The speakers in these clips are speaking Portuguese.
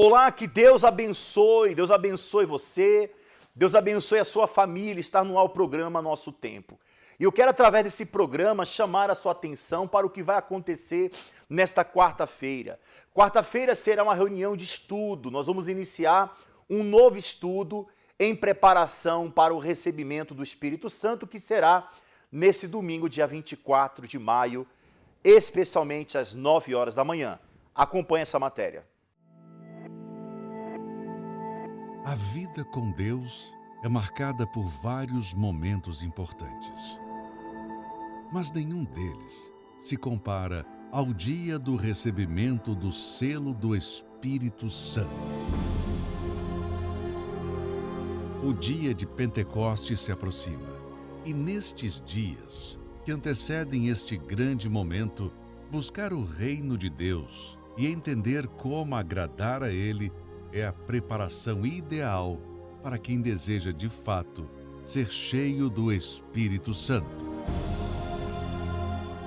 Olá, que Deus abençoe você, Deus abençoe a sua família, estar no ar o programa Nosso Tempo. E eu quero, através desse programa, chamar a sua atenção para o que vai acontecer nesta quarta-feira. Quarta-feira será uma reunião de estudo, nós vamos iniciar um novo estudo em preparação para o recebimento do Espírito Santo, que será nesse domingo, dia 24 de maio, especialmente às 9 horas da manhã. Acompanhe essa matéria. A vida com Deus é marcada por vários momentos importantes. Mas nenhum deles se compara ao dia do recebimento do selo do Espírito Santo. O dia de Pentecostes se aproxima, e nestes dias que antecedem este grande momento, buscar o reino de Deus e entender como agradar a Ele é a preparação ideal para quem deseja de fato ser cheio do Espírito Santo.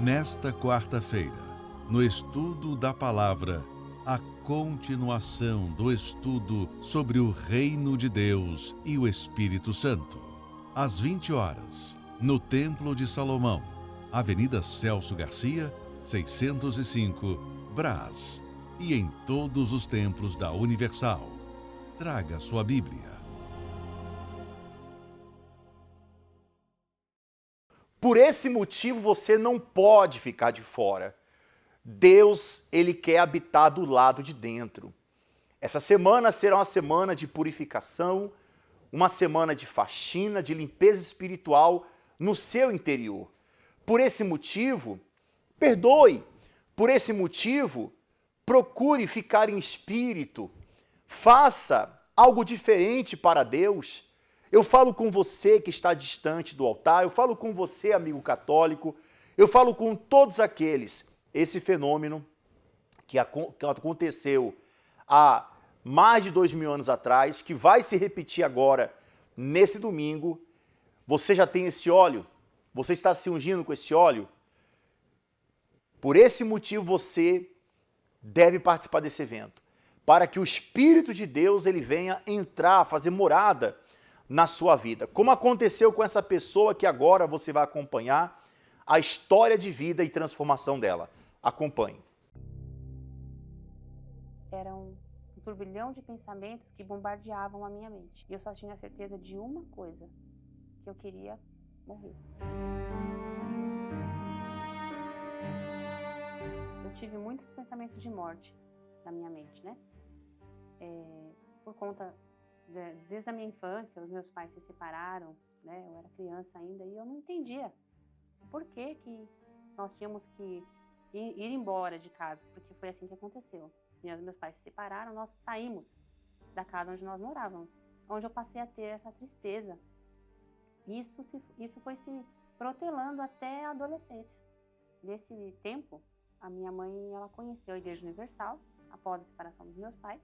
Nesta quarta-feira, no estudo da palavra, a continuação do estudo sobre o Reino de Deus e o Espírito Santo, às 20 horas, no Templo de Salomão, Avenida Celso Garcia, 605, Brás, e em todos os templos da Universal. Traga sua Bíblia. Por esse motivo, você não pode ficar de fora. Deus, Ele quer habitar do lado de dentro. Essa semana será uma semana de purificação, uma semana de faxina, de limpeza espiritual no seu interior. Por esse motivo, perdoe. Por esse motivo, procure ficar em espírito. Faça algo diferente para Deus. Eu falo com você que está distante do altar, eu falo com você, amigo católico, eu falo com todos aqueles. Esse fenômeno que aconteceu há mais de 2000 anos atrás, que vai se repetir agora, nesse domingo. Você já tem esse óleo? Você está se ungindo com esse óleo? Por esse motivo você deve participar desse evento, para que o Espírito de Deus ele venha entrar, fazer morada na sua vida. Como aconteceu com essa pessoa que agora você vai acompanhar a história de vida e transformação dela. Acompanhe. Era um turbilhão de pensamentos que bombardeavam a minha mente. E eu só tinha certeza de uma coisa, que eu queria morrer. Eu tive muitos pensamentos de morte na minha mente, né? Por conta, desde a minha infância, os meus pais se separaram, né? Eu era criança ainda e eu não entendia por que nós tínhamos que ir embora de casa, porque foi assim que aconteceu. Meus pais se separaram, nós saímos da casa onde nós morávamos, onde eu passei a ter essa tristeza. Isso foi se protelando até a adolescência. Nesse tempo, a minha mãe ela conheceu a Igreja Universal, após a separação dos meus pais,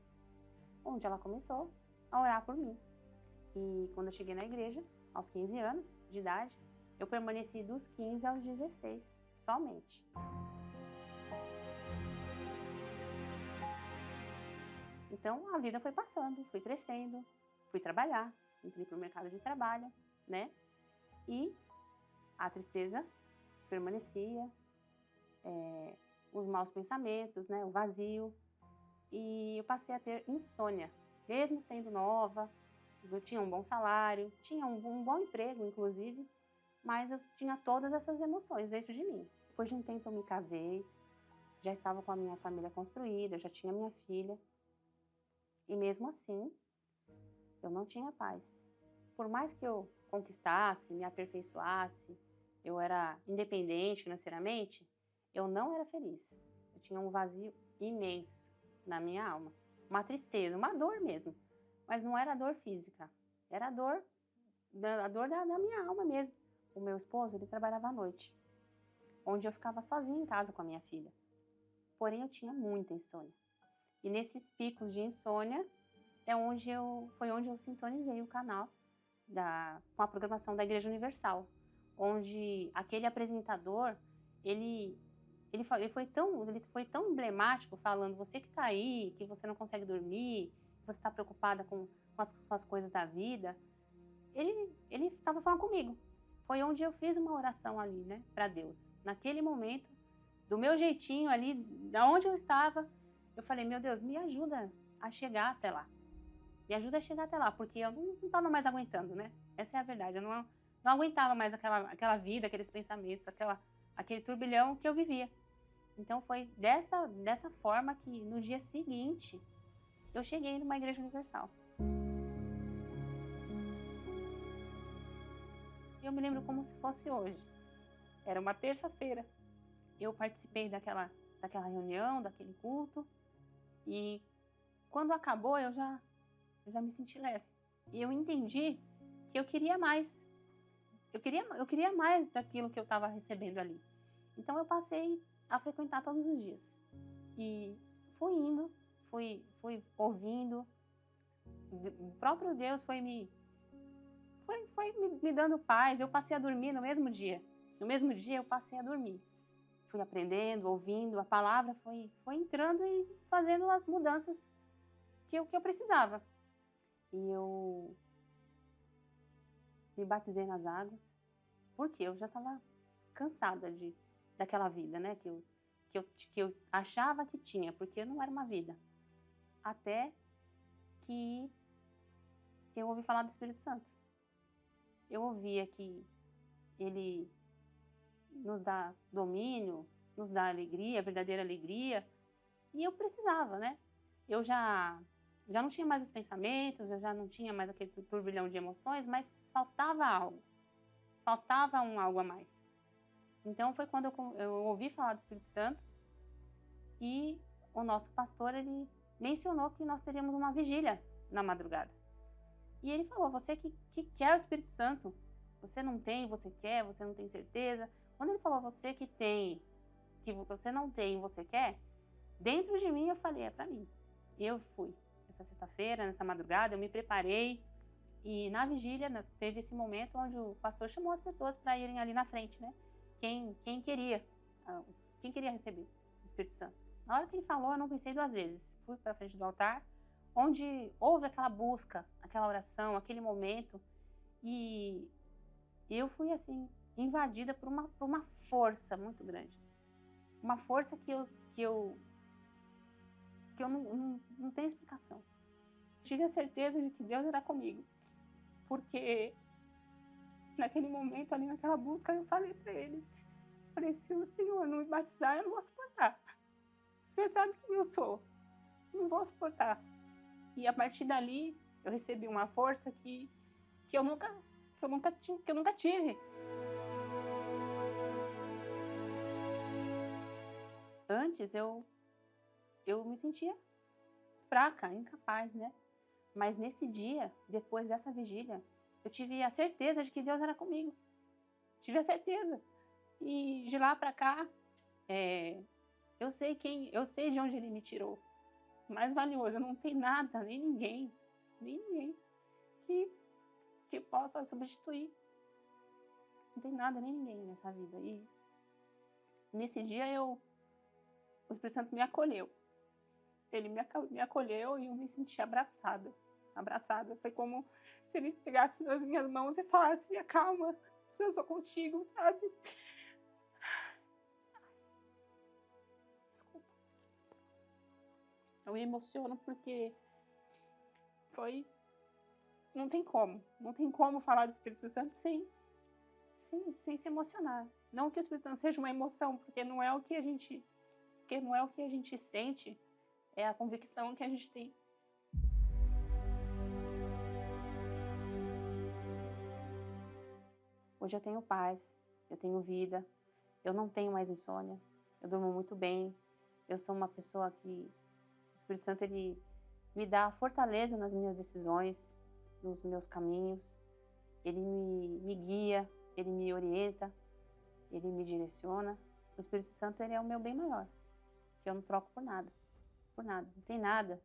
onde ela começou a orar por mim. E quando eu cheguei na igreja, aos 15 anos de idade, eu permaneci dos 15 aos 16, somente. Então, a vida foi passando, fui crescendo, fui trabalhar, entrei para o mercado de trabalho, né? E a tristeza permanecia, os maus pensamentos, né? O vazio. E eu passei a ter insônia, mesmo sendo nova. Eu tinha um bom salário, tinha um bom emprego, inclusive, mas eu tinha todas essas emoções dentro de mim. Depois de um tempo eu me casei, já estava com a minha família construída, já tinha minha filha. E mesmo assim, eu não tinha paz. Por mais que eu conquistasse, me aperfeiçoasse, eu era independente financeiramente, eu não era feliz. Eu tinha um vazio imenso na minha alma. Uma tristeza, uma dor mesmo. Mas não era dor física, era a dor da minha alma mesmo. O meu esposo, ele trabalhava à noite, onde eu ficava sozinha em casa com a minha filha. Porém, eu tinha muita insônia. E nesses picos de insônia, foi onde eu sintonizei o canal com a programação da Igreja Universal, onde aquele apresentador, ele ele foi tão emblemático, falando: você que está aí, que você não consegue dormir, você está preocupada com as coisas da vida. Ele estava falando comigo. Foi onde eu fiz uma oração ali, né, para Deus. Naquele momento, do meu jeitinho ali, da onde eu estava, eu falei: meu Deus, me ajuda a chegar até lá. Me ajuda a chegar até lá, porque eu não estava mais aguentando, né? Essa é a verdade. Eu não aguentava mais aquela vida, aqueles pensamentos, aquele turbilhão que eu vivia. Então foi dessa forma que no dia seguinte eu cheguei numa igreja universal. Eu me lembro como se fosse hoje. Era uma terça-feira. Eu participei daquela reunião, daquele culto, e quando acabou eu já me senti leve. E eu entendi que eu queria mais. Eu queria mais daquilo que eu estava recebendo ali. Então eu passei a frequentar todos os dias. E fui indo, fui ouvindo. O próprio Deus foi me dando paz. Eu passei a dormir no mesmo dia. No mesmo dia eu passei a dormir. Fui aprendendo, ouvindo, a palavra foi entrando e fazendo as mudanças que eu precisava. E eu me batizei nas águas, porque eu já estava cansada daquela vida, né? Que eu achava que tinha, porque não era uma vida. Até que eu ouvi falar do Espírito Santo. Eu ouvia que ele nos dá domínio, nos dá alegria, verdadeira alegria. E eu precisava, né? Eu já não tinha mais os pensamentos, eu já não tinha mais aquele turbilhão de emoções, mas faltava algo. Faltava algo a mais. Então foi quando eu ouvi falar do Espírito Santo e o nosso pastor, ele mencionou que nós teríamos uma vigília na madrugada. E ele falou: você que quer o Espírito Santo, você não tem, você quer, você não tem certeza. Quando ele falou você que tem, que você não tem, você quer, dentro de mim eu falei: é para mim. Eu fui. Essa sexta-feira, nessa madrugada, eu me preparei e na vigília teve esse momento onde o pastor chamou as pessoas para irem ali na frente, né? Quem queria receber o Espírito Santo. Na hora que ele falou, eu não pensei duas vezes. Fui para frente do altar, onde houve aquela busca, aquela oração, aquele momento, e eu fui assim invadida por uma força muito grande, uma força que eu não tenho explicação. Tive a certeza de que Deus era comigo, porque naquele momento, ali naquela busca, eu falei para ele, falei: se o Senhor não me batizar, eu não vou suportar. O Senhor sabe quem eu sou, eu não vou suportar. E a partir dali, eu recebi uma força que eu nunca tive. Antes, eu me sentia fraca, incapaz, né? Mas nesse dia, depois dessa vigília, eu tive a certeza de que Deus era comigo. Tive a certeza. E de lá para cá, eu sei de onde Ele me tirou. O mais valioso, não tem nada, nem ninguém que possa substituir. Não tem nada, nem ninguém nessa vida. E nesse dia o Espírito Santo me acolheu. Ele me acolheu e eu me senti abraçada. Foi como se ele pegasse nas minhas mãos e falasse: acalma, eu sou contigo, sabe? Desculpa. Eu me emociono porque não tem como falar do Espírito Santo sem se emocionar. Não que o Espírito Santo seja uma emoção, porque não é o que a gente sente, é a convicção que a gente tem. Hoje eu tenho paz, eu tenho vida, eu não tenho mais insônia, eu durmo muito bem, eu sou uma pessoa que o Espírito Santo, ele me dá fortaleza nas minhas decisões, nos meus caminhos, ele me guia, ele me orienta, ele me direciona. O Espírito Santo, ele é o meu bem maior, que eu não troco por nada, não tem nada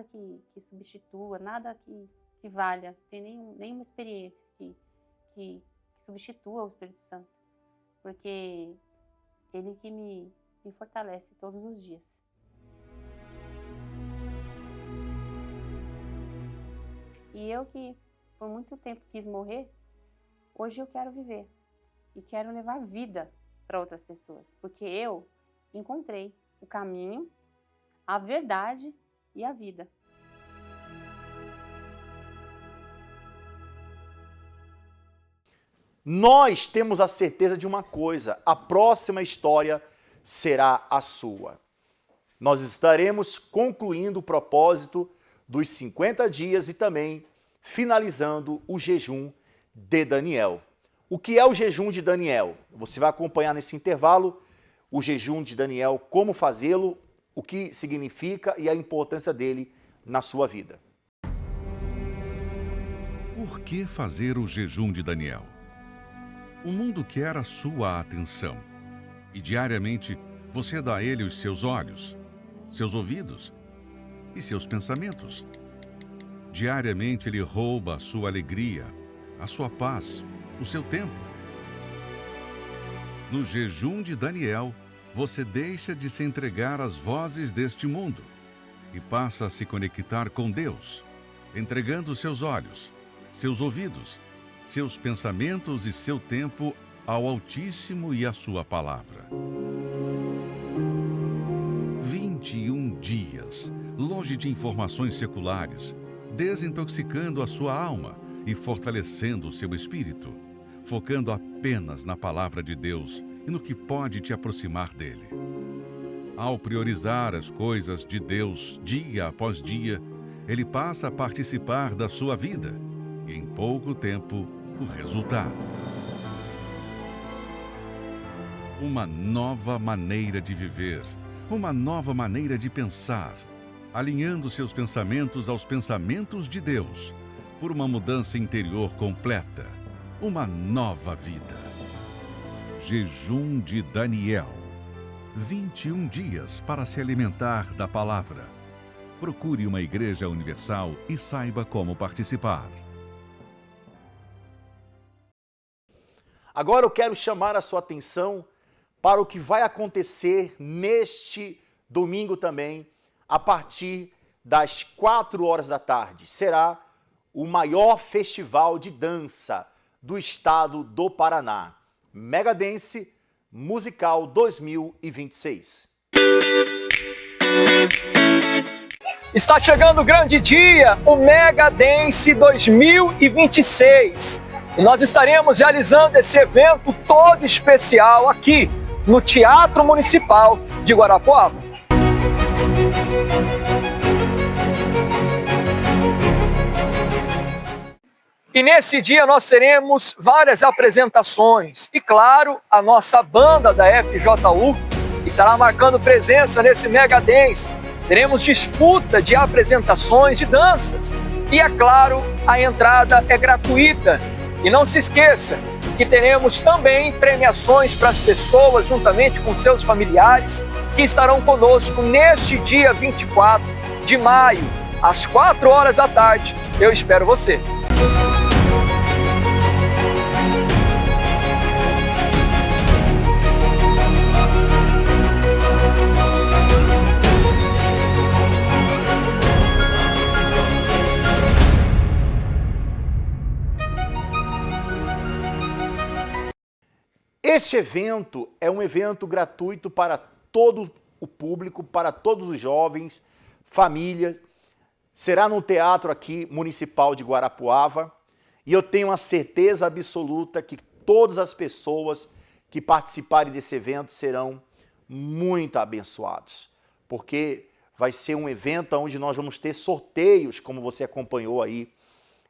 que substitua, nada que valha, não tem nenhuma experiência que substitua o Espírito Santo, porque ele que me me fortalece todos os dias. E eu que por muito tempo quis morrer, hoje eu quero viver e quero levar vida para outras pessoas, porque eu encontrei o caminho, a verdade e a vida. Nós temos a certeza de uma coisa: a próxima história será a sua. Nós estaremos concluindo o propósito dos 50 dias e também finalizando o jejum de Daniel. O que é o jejum de Daniel? Você vai acompanhar nesse intervalo o jejum de Daniel, como fazê-lo, o que significa e a importância dele na sua vida. Por que fazer o jejum de Daniel? O mundo quer a sua atenção. E diariamente você dá a ele os seus olhos, seus ouvidos e seus pensamentos. Diariamente ele rouba a sua alegria, a sua paz, o seu tempo. No jejum de Daniel, você deixa de se entregar às vozes deste mundo e passa a se conectar com Deus, entregando seus olhos, seus ouvidos, seus pensamentos e seu tempo ao Altíssimo e à sua palavra. 21 dias, longe de informações seculares, desintoxicando a sua alma e fortalecendo o seu espírito, focando apenas na palavra de Deus e no que pode te aproximar dele. Ao priorizar as coisas de Deus dia após dia, ele passa a participar da sua vida e, em pouco tempo, o resultado. Uma nova maneira de viver, uma nova maneira de pensar, alinhando seus pensamentos aos pensamentos de Deus, por uma mudança interior completa, uma nova vida. Jejum de Daniel. 21 dias para se alimentar da palavra. Procure uma igreja universal e saiba como participar. Agora eu quero chamar a sua atenção para o que vai acontecer neste domingo também, a partir das 4 horas da tarde. Será o maior festival de dança do estado do Paraná, Mega Dance Musical 2026. Está chegando o grande dia, o Mega Dance 2026. E nós estaremos realizando esse evento todo especial aqui no Teatro Municipal de Guarapuava. E nesse dia nós teremos várias apresentações e, claro, a nossa banda da FJU estará marcando presença nesse Mega Dance. Teremos disputa de apresentações de danças e, é claro, a entrada é gratuita. E não se esqueça que teremos também premiações para as pessoas, juntamente com seus familiares, que estarão conosco neste dia 24 de maio, às 4 horas da tarde. Eu espero você! Este evento é um evento gratuito para todo o público, para todos os jovens, família. Será no Teatro aqui municipal de Guarapuava e eu tenho a certeza absoluta que todas as pessoas que participarem desse evento serão muito abençoados, porque vai ser um evento onde nós vamos ter sorteios, como você acompanhou aí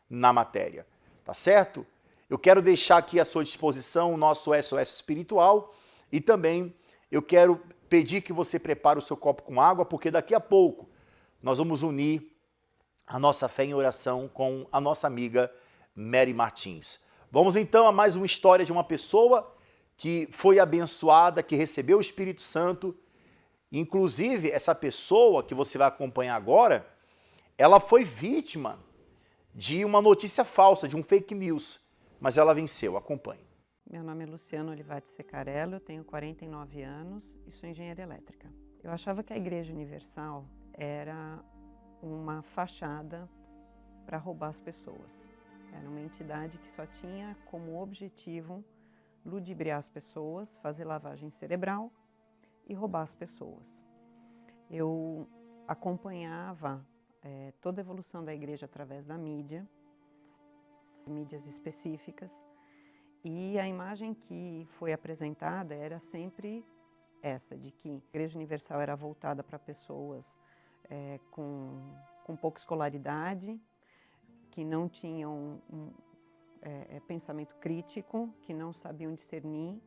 na matéria, tá certo? Eu quero deixar aqui à sua disposição o nosso SOS espiritual e também eu quero pedir que você prepare o seu copo com água, porque daqui a pouco nós vamos unir a nossa fé em oração com a nossa amiga Mary Martins. Vamos então a mais uma história de uma pessoa que foi abençoada, que recebeu o Espírito Santo. Inclusive, essa pessoa que você vai acompanhar agora, ela foi vítima de uma notícia falsa, de um fake news. Mas ela venceu, acompanhe. Meu nome é Luciana Olivati Secarello, eu tenho 49 anos e sou engenheira elétrica. Eu achava que a Igreja Universal era uma fachada para roubar as pessoas. Era uma entidade que só tinha como objetivo ludibriar as pessoas, fazer lavagem cerebral e roubar as pessoas. Eu acompanhava toda a evolução da igreja através da mídia, mídias específicas, e a imagem que foi apresentada era sempre essa, de que a Igreja Universal era voltada para pessoas com pouca escolaridade, que não tinham pensamento crítico, que não sabiam discernir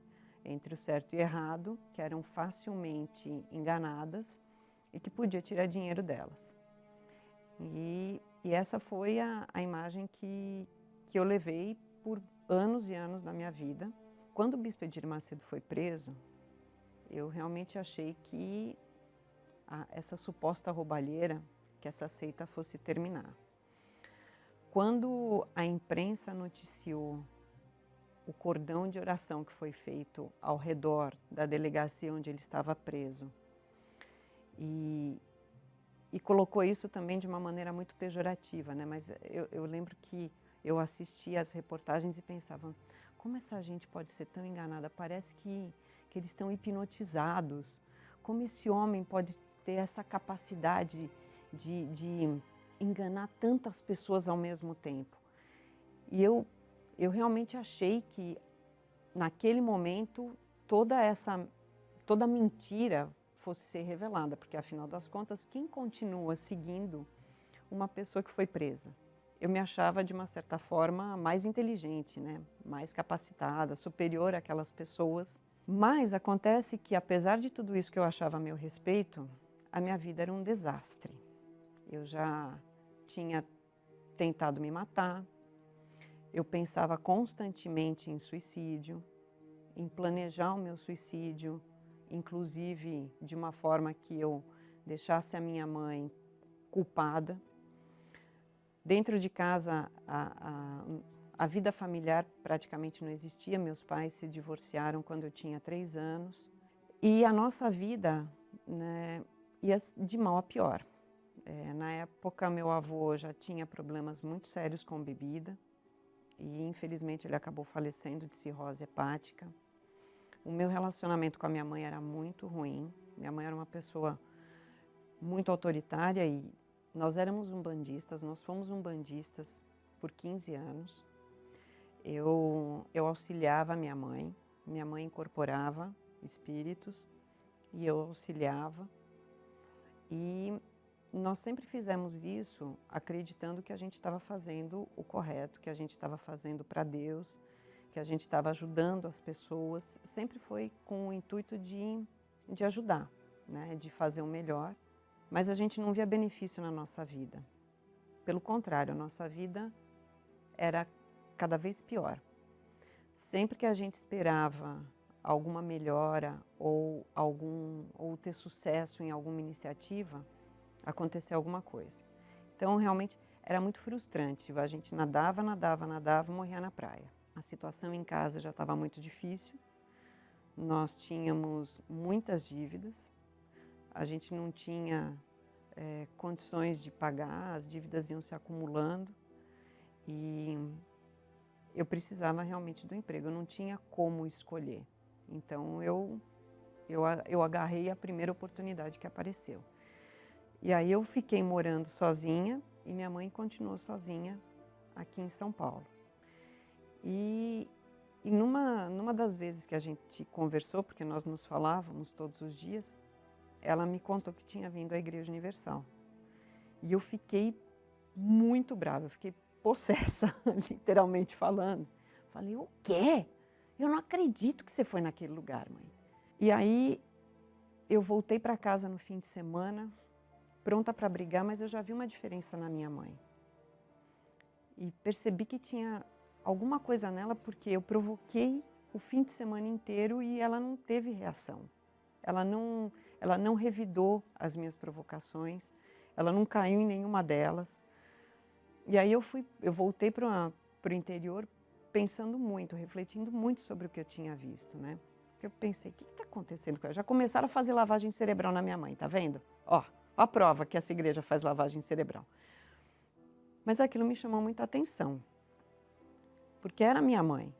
entre o certo e o errado, que eram facilmente enganadas e que podia tirar dinheiro delas. E essa foi a imagem que eu levei por anos e anos da minha vida. Quando o bispo Edir Macedo foi preso, eu realmente achei que essa suposta roubalheira, que essa seita fosse terminar. Quando a imprensa noticiou o cordão de oração que foi feito ao redor da delegacia onde ele estava preso e colocou isso também de uma maneira muito pejorativa, né? Mas eu lembro que eu assistia às reportagens e pensava, como essa gente pode ser tão enganada? Parece que eles estão hipnotizados. Como esse homem pode ter essa capacidade de enganar tantas pessoas ao mesmo tempo? E eu realmente achei que, naquele momento, toda mentira fosse ser revelada, porque, afinal das contas, quem continua seguindo uma pessoa que foi presa? Eu me achava, de uma certa forma, mais inteligente, né? Mais capacitada, superior àquelas pessoas. Mas acontece que, apesar de tudo isso que eu achava a meu respeito, a minha vida era um desastre. Eu já tinha tentado me matar, eu pensava constantemente em suicídio, em planejar o meu suicídio, inclusive de uma forma que eu deixasse a minha mãe culpada. Dentro de casa, a vida familiar praticamente não existia. Meus pais se divorciaram quando eu tinha 3 anos. E a nossa vida, né, ia de mal a pior. Na época, meu avô já tinha problemas muito sérios com bebida. E, infelizmente, ele acabou falecendo de cirrose hepática. O meu relacionamento com a minha mãe era muito ruim. Minha mãe era uma pessoa muito autoritária e nós éramos umbandistas, nós fomos umbandistas por 15 anos. Eu auxiliava a minha mãe incorporava espíritos e eu auxiliava. E nós sempre fizemos isso acreditando que a gente estava fazendo o correto, que a gente estava fazendo para Deus, que a gente estava ajudando as pessoas. Sempre foi com o intuito de ajudar, né, de fazer o melhor. Mas a gente não via benefício na nossa vida. Pelo contrário, a nossa vida era cada vez pior. Sempre que a gente esperava alguma melhora ou ter sucesso em alguma iniciativa, acontecia alguma coisa. Então, realmente, era muito frustrante. A gente nadava, morria na praia. A situação em casa já estava muito difícil. Nós tínhamos muitas dívidas. A gente não tinha condições de pagar, as dívidas iam se acumulando e eu precisava realmente do emprego, eu não tinha como escolher. Então eu agarrei a primeira oportunidade que apareceu. E aí eu fiquei morando sozinha e minha mãe continuou sozinha aqui em São Paulo. E numa das vezes que a gente conversou, porque nós nos falávamos todos os dias, ela me contou que tinha vindo à Igreja Universal. E eu fiquei muito brava, eu fiquei possessa, literalmente falando. Falei, o quê? Eu não acredito que você foi naquele lugar, mãe. E aí eu voltei para casa no fim de semana, pronta para brigar, mas eu já vi uma diferença na minha mãe. E percebi que tinha alguma coisa nela, porque eu provoquei o fim de semana inteiro e ela não teve reação. Ela não revidou as minhas provocações, ela não caiu em nenhuma delas. E aí eu voltei para o interior pensando muito, refletindo muito sobre o que eu tinha visto, né? Porque eu pensei, o que está acontecendo com ela? Já começaram a fazer lavagem cerebral na minha mãe, tá vendo? Ó a prova que essa igreja faz lavagem cerebral. Mas aquilo me chamou muita atenção, porque era minha mãe,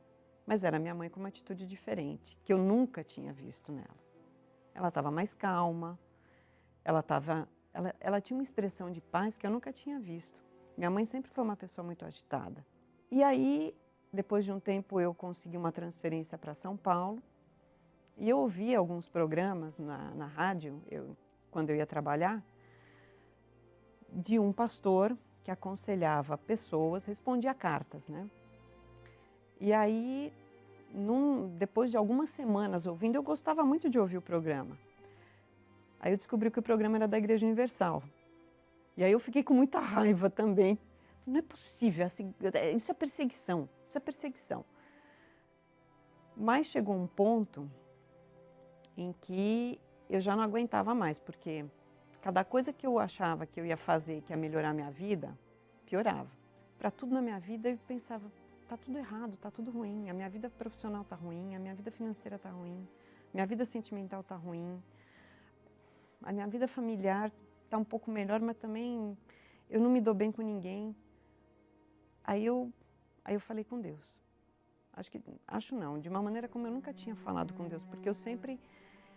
mas era minha mãe com uma atitude diferente, que eu nunca tinha visto nela. Ela estava mais calma, ela tinha uma expressão de paz que eu nunca tinha visto. Minha mãe sempre foi uma pessoa muito agitada. E aí, depois de um tempo, eu consegui uma transferência para São Paulo e eu ouvi alguns programas na rádio, quando eu ia trabalhar, de um pastor que aconselhava pessoas, respondia cartas, né? E aí, depois de algumas semanas ouvindo, eu gostava muito de ouvir o programa. Aí eu descobri que o programa era da Igreja Universal. E aí eu fiquei com muita raiva também. Não é possível, assim, isso é perseguição, isso é perseguição. Mas chegou um ponto em que eu já não aguentava mais, porque cada coisa que eu achava que eu ia fazer, que ia melhorar a minha vida, piorava. Para tudo na minha vida eu pensava, tá tudo errado, tá tudo ruim, a minha vida profissional tá ruim, a minha vida financeira tá ruim, minha vida sentimental tá ruim, a minha vida familiar tá um pouco melhor, mas também eu não me dou bem com ninguém. Aí eu falei com Deus. Acho não, de uma maneira como eu nunca tinha falado com Deus, porque eu sempre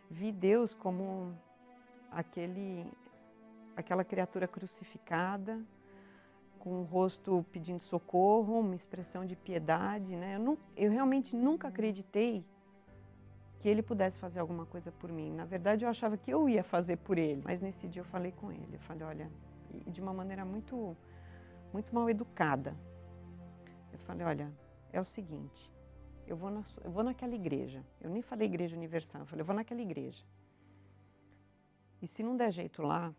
vi Deus como aquela criatura crucificada, com o rosto pedindo socorro, uma expressão de piedade, né? Eu realmente nunca acreditei que ele pudesse fazer alguma coisa por mim. Na verdade, eu achava que eu ia fazer por ele. Mas nesse dia eu falei com ele, eu falei, olha, e de uma maneira muito, muito mal educada. Eu falei, olha, é o seguinte, eu vou naquela igreja. Eu nem falei Igreja Universal, eu falei, eu vou naquela igreja. E se não der jeito lá,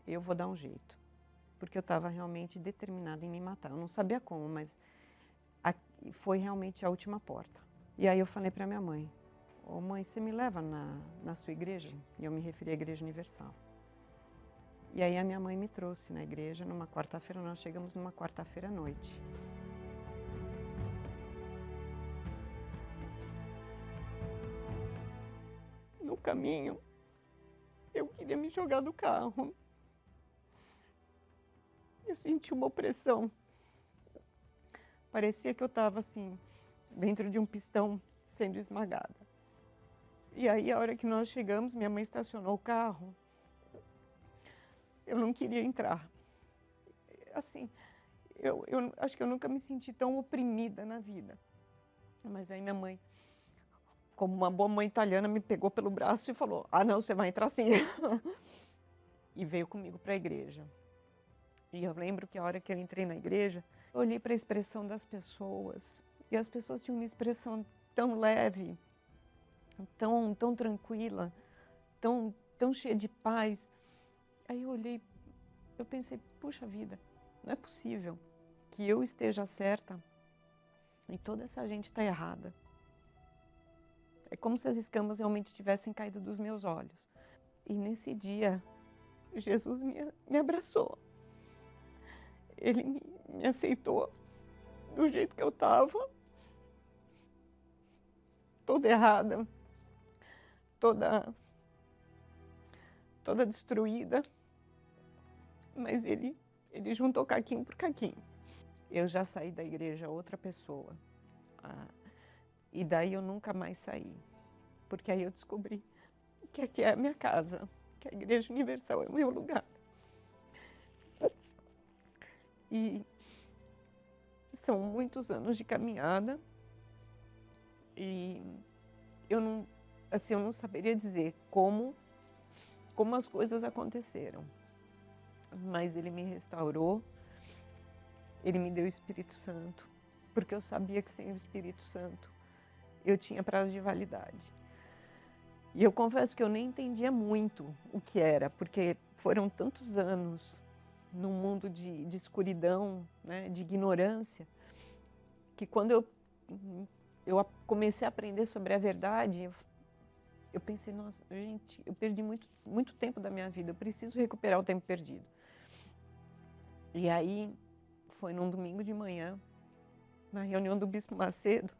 eu vou dar um jeito. Porque eu estava realmente determinada em me matar. Eu não sabia como, mas foi realmente a última porta. E aí eu falei para minha mãe, ô mãe, você me leva na sua igreja? E eu me referi à Igreja Universal. E aí a minha mãe me trouxe na igreja numa quarta-feira, nós chegamos numa quarta-feira à noite. No caminho, eu queria me jogar do carro. Eu senti uma opressão. Parecia que eu estava assim, dentro de um pistão sendo esmagada. E aí, a hora que nós chegamos, minha mãe estacionou o carro. Eu não queria entrar. Assim, eu acho que eu nunca me senti tão oprimida na vida. Mas aí minha mãe, como uma boa mãe italiana, me pegou pelo braço e falou, ah não, você vai entrar sim. E veio comigo para a igreja. E eu lembro que a hora que eu entrei na igreja, eu olhei para a expressão das pessoas. E as pessoas tinham uma expressão tão leve, tão tranquila, tão cheia de paz. Aí eu olhei, eu pensei, puxa vida, não é possível que eu esteja certa e toda essa gente está errada. É como se as escamas realmente tivessem caído dos meus olhos. E nesse dia, Jesus me abraçou. Ele me aceitou do jeito que eu estava, toda errada, toda destruída, mas ele juntou caquinho por caquinho. Eu já saí da igreja outra pessoa, e daí eu nunca mais saí, porque aí eu descobri que aqui é a minha casa, que a Igreja Universal é o meu lugar. E são muitos anos de caminhada e eu não saberia dizer como as coisas aconteceram. Mas ele me restaurou, ele me deu o Espírito Santo, porque eu sabia que sem o Espírito Santo eu tinha prazo de validade. E eu confesso que eu nem entendia muito o que era, porque foram tantos anos num mundo de escuridão, né, de ignorância, que quando eu comecei a aprender sobre a verdade, eu pensei, nossa, gente, eu perdi muito tempo da minha vida, eu preciso recuperar o tempo perdido. E aí, foi num domingo de manhã, na reunião do Bispo Macedo,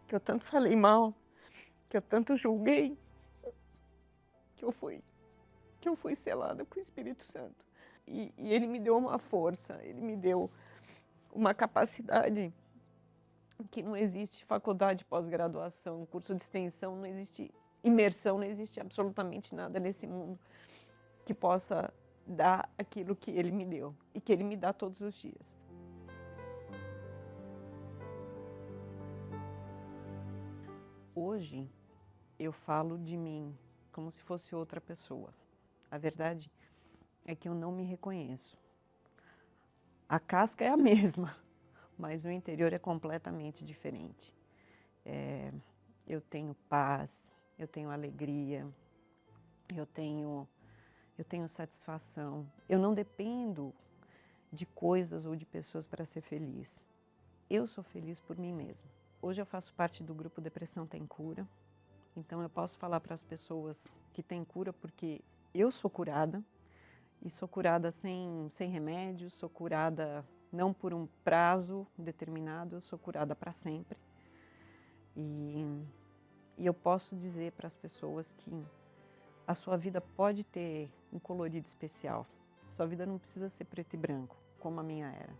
que eu tanto falei mal, que eu tanto julguei, que eu fui selada com o Espírito Santo. E ele me deu uma força, ele me deu uma capacidade que não existe faculdade de pós-graduação, curso de extensão, não existe imersão, não existe absolutamente nada nesse mundo que possa dar aquilo que ele me deu e que ele me dá todos os dias. Hoje eu falo de mim como se fosse outra pessoa. A verdade é que eu não me reconheço. A casca é a mesma, mas o interior é completamente diferente. Eu tenho paz, eu tenho alegria, eu tenho satisfação. Eu não dependo de coisas ou de pessoas para ser feliz. Eu sou feliz por mim mesma. Hoje eu faço parte do grupo Depressão Tem Cura, então eu posso falar para as pessoas que têm cura porque eu sou curada, e sou curada sem remédio, sou curada não por um prazo determinado, eu sou curada para sempre. E eu posso dizer para as pessoas que a sua vida pode ter um colorido especial. Sua vida não precisa ser preto e branco, como a minha era.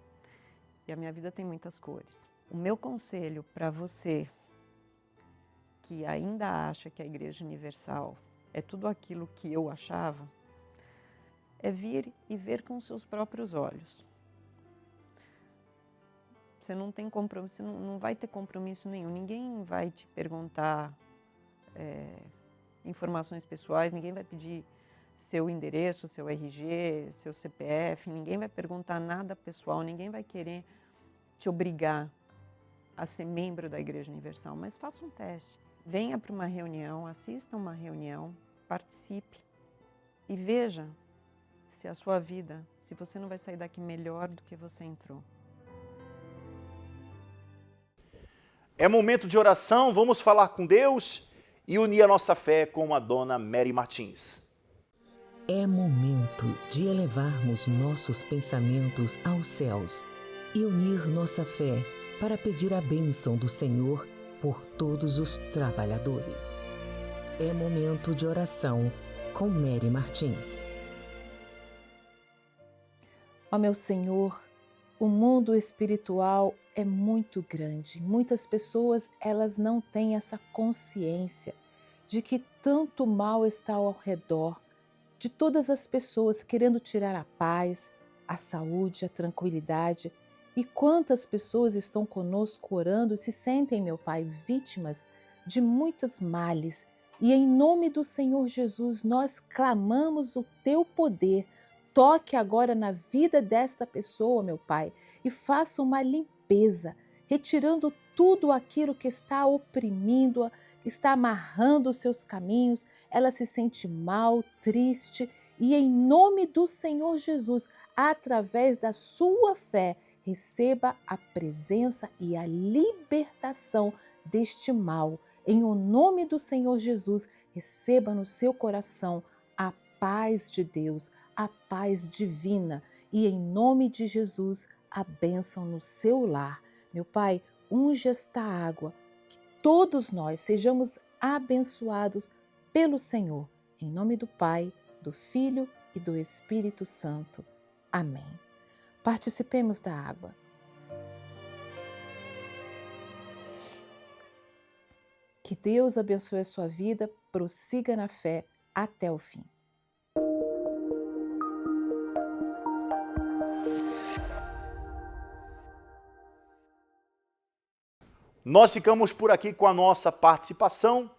E a minha vida tem muitas cores. O meu conselho para você que ainda acha que a Igreja Universal é tudo aquilo que eu achava, é vir e ver com seus próprios olhos. Você não tem compromisso, não vai ter compromisso nenhum. Ninguém vai te perguntar informações pessoais, ninguém vai pedir seu endereço, seu RG, seu CPF, ninguém vai perguntar nada pessoal, ninguém vai querer te obrigar a ser membro da Igreja Universal, mas faça um teste. Venha para uma reunião, assista uma reunião, participe e veja se a sua vida, se você não vai sair daqui melhor do que você entrou. É momento de oração, vamos falar com Deus e unir a nossa fé com a dona Mary Martins. É momento de elevarmos nossos pensamentos aos céus e unir nossa fé para pedir a bênção do Senhor por todos os trabalhadores. É momento de oração com Mary Martins. Ó meu Senhor, o mundo espiritual é muito grande. Muitas pessoas, elas não têm essa consciência de que tanto mal está ao redor, de todas as pessoas querendo tirar a paz, a saúde, a tranquilidade. E quantas pessoas estão conosco orando e se sentem, meu Pai, vítimas de muitos males. E em nome do Senhor Jesus, nós clamamos o Teu poder. Toque agora na vida desta pessoa, meu Pai, e faça uma limpeza, retirando tudo aquilo que está oprimindo-a, que está amarrando os seus caminhos. Ela se sente mal, triste, e em nome do Senhor Jesus, através da sua fé, receba a presença e a libertação deste mal. Em o nome do Senhor Jesus, receba no seu coração a paz de Deus, a paz divina, e em nome de Jesus, a bênção no seu lar. Meu Pai, unge esta água, que todos nós sejamos abençoados pelo Senhor. Em nome do Pai, do Filho e do Espírito Santo. Amém. Participemos da água. Que Deus abençoe a sua vida, prossiga na fé até o fim. Nós ficamos por aqui com a nossa participação.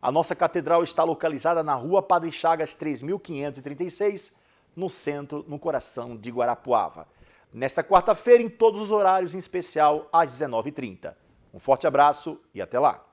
A nossa catedral está localizada na Rua Padre Chagas 3536, no centro, no coração de Guarapuava. Nesta quarta-feira, em todos os horários, em especial às 19h30. Um forte abraço e até lá!